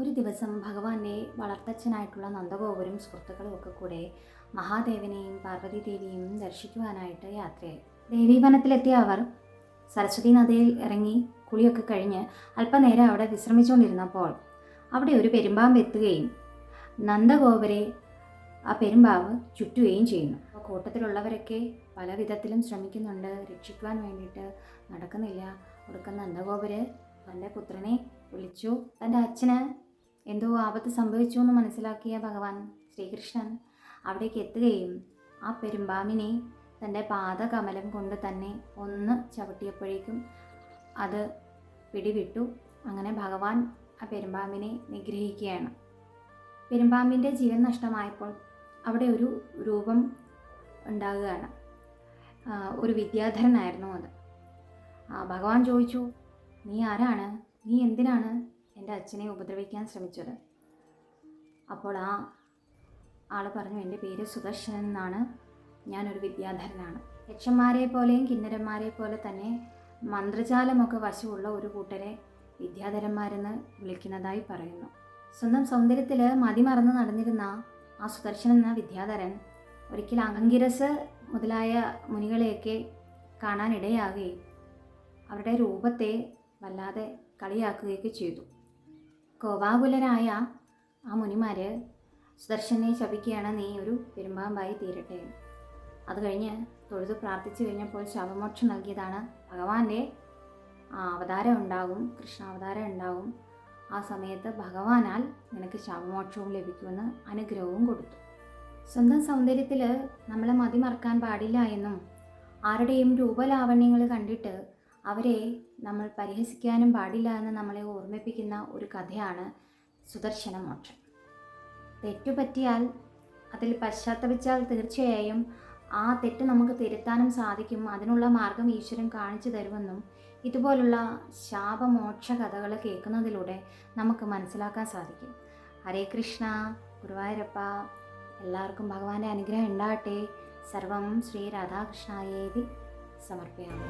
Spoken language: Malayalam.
ഒരു ദിവസം ഭഗവാന്റെ വളർത്തച്ഛനായിട്ടുള്ള നന്ദഗോപുരം സുഹൃത്തുക്കളും ഒക്കെ കൂടെ മഹാദേവനെയും പാർവതി ദേവിയും ദർശിക്കുവാനായിട്ട് യാത്രയായി. ദേവീവനത്തിലെത്തിയ അവർ സരസ്വതി നദിയിൽ ഇറങ്ങി കുളിയൊക്കെ കഴിഞ്ഞ് അല്പനേരം അവിടെ വിശ്രമിച്ചുകൊണ്ടിരുന്നപ്പോൾ അവിടെ ഒരു പെരുമ്പാമ്പ് എത്തുകയും നന്ദഗോപരെ ആ പെരുമ്പാമ്പ് ചുറ്റുകയും ചെയ്യുന്നു. അപ്പോൾ കൂട്ടത്തിലുള്ളവരൊക്കെ പല വിധത്തിലും ശ്രമിക്കുന്നുണ്ട്, രക്ഷിക്കുവാൻ വേണ്ടിയിട്ട് നടക്കുന്നില്ല. ഒടുക്കം നന്ദഗോപര് തൻ്റെ പുത്രനെ വിളിച്ചു. തൻ്റെ അച്ഛന് എന്തോ ആപത്ത് സംഭവിച്ചു എന്ന് മനസ്സിലാക്കിയ ഭഗവാൻ ശ്രീകൃഷ്ണൻ അവിടേക്ക് എത്തുകയും ആ പെരുമ്പാമ്പിനെ തൻ്റെ പാദകമലം കൊണ്ട് തന്നെ ഒന്ന് ചവിട്ടിയപ്പോഴേക്കും അത് പിടിവിട്ടു. അങ്ങനെ ഭഗവാൻ ആ പെരുമ്പാമ്പിനെ നിഗ്രഹിക്കുകയാണ്. പെരുമ്പാമ്പിൻ്റെ ജീവൻ നഷ്ടമായപ്പോൾ അവിടെ ഒരു രൂപം ഉണ്ടാകുകയാണ്. ഒരു വിദ്യാധരനായിരുന്നു അത്. ഭഗവാൻ ചോദിച്ചു, നീ ആരാണ്? നീ എന്തിനാണ് എൻ്റെ അച്ഛനെ ഉപദ്രവിക്കാൻ ശ്രമിച്ചത്? അപ്പോൾ ആ ആൾ പറഞ്ഞു, എൻ്റെ പേര് സുദർശനൻ എന്നാണ്, ഞാനൊരു വിദ്യാധരനാണ്. യക്ഷന്മാരെ പോലെയും കിന്നരന്മാരെ പോലെ തന്നെ മന്ത്രജാലമൊക്കെ വശമുള്ള ഒരു കൂട്ടരെ വിദ്യാധരന്മാരെന്ന് വിളിക്കുന്നതായി പറയുന്നു. സ്വന്തം സൗന്ദര്യത്തിൽ മതിമറന്ന് നടന്നിരുന്ന ആ സുദർശനൻ എന്ന വിദ്യാധരൻ ഒരിക്കൽ അംഗിരസ് മുതലായ മുനികളെയൊക്കെ കാണാനിടയാകുകയും അവരുടെ രൂപത്തെ വല്ലാതെ കളിയാക്കുകയൊക്കെ ചെയ്തു. കോപാകുലരായ ആ മുനിമാർ സുദർശനെ ശപിക്കുകയാണ്, നീ ഒരു പെരുമ്പാമ്പായി തീരട്ടെ. അത് കഴിഞ്ഞ് തൊഴുതു പ്രാർത്ഥിച്ചു കഴിഞ്ഞപ്പോൾ ശാപമോക്ഷം നൽകിയതാണ്. ഭഗവാന്റെ അവതാരം ഉണ്ടാകും, കൃഷ്ണാവതാരം ഉണ്ടാകും. ആ സമയത്ത് ഭഗവാനാൽ നിനക്ക് ശാപമോക്ഷവും ലഭിക്കുമെന്ന് അനുഗ്രഹവും കൊടുത്തു. സ്വന്തം സൗന്ദര്യത്തിൽ നമ്മളെ മതിമറക്കാൻ പാടില്ല എന്നും ആരുടെയും രൂപലാവണ്യങ്ങൾ കണ്ടിട്ട് അവരെ നമ്മൾ പരിഹസിക്കാനും പാടില്ല എന്ന് നമ്മളെ ഓർമ്മിപ്പിക്കുന്ന ഒരു കഥയാണ് സുദർശന മോക്ഷം. തെറ്റുപറ്റിയാൽ അതിൽ പശ്ചാത്തപിച്ചാൽ തീർച്ചയായും ആ തെറ്റ് നമുക്ക് തിരുത്താനും സാധിക്കും. അതിനുള്ള മാർഗം ഈശ്വരൻ കാണിച്ചു തരുമെന്നും ഇതുപോലുള്ള ശാപമോക്ഷ കഥകൾ കേൾക്കുന്നതിലൂടെ നമുക്ക് മനസ്സിലാക്കാൻ സാധിക്കും. ഹരേ കൃഷ്ണ, ഗുരുവായൂരപ്പ, എല്ലാവർക്കും ഭഗവാന്റെ അനുഗ്രഹം ഉണ്ടാകട്ടെ. സർവം ശ്രീ രാധാകൃഷ്ണായേതി സമർപ്പയാമി.